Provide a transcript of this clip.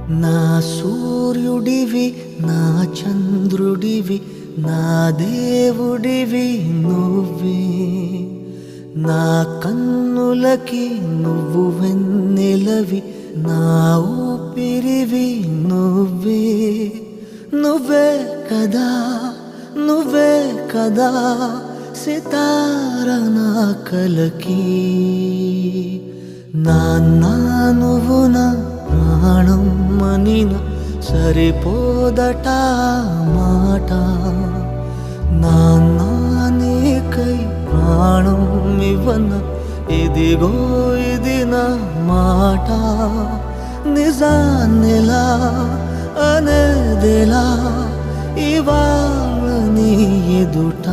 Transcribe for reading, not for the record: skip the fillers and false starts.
నా సూర్యుడివి నా చంద్రుడివి నా దేవుడివి నువ్వే నా కన్నులకి నువ్వు వెన్నెలవి నా ఊపిరివి నువ్వే నువ్వే కదా నువ్వే కదా సితార నా కలకి నాన్న నువ్వు నా ప్రాణం మనిన సరిపోదట మాట నాన్న నీకై ప్రాణం ఇవ్వన ఇదిగో ఇది నా మాట నిజాన్నిలా అనేదిలా ఇవాళ నీ ఎదుట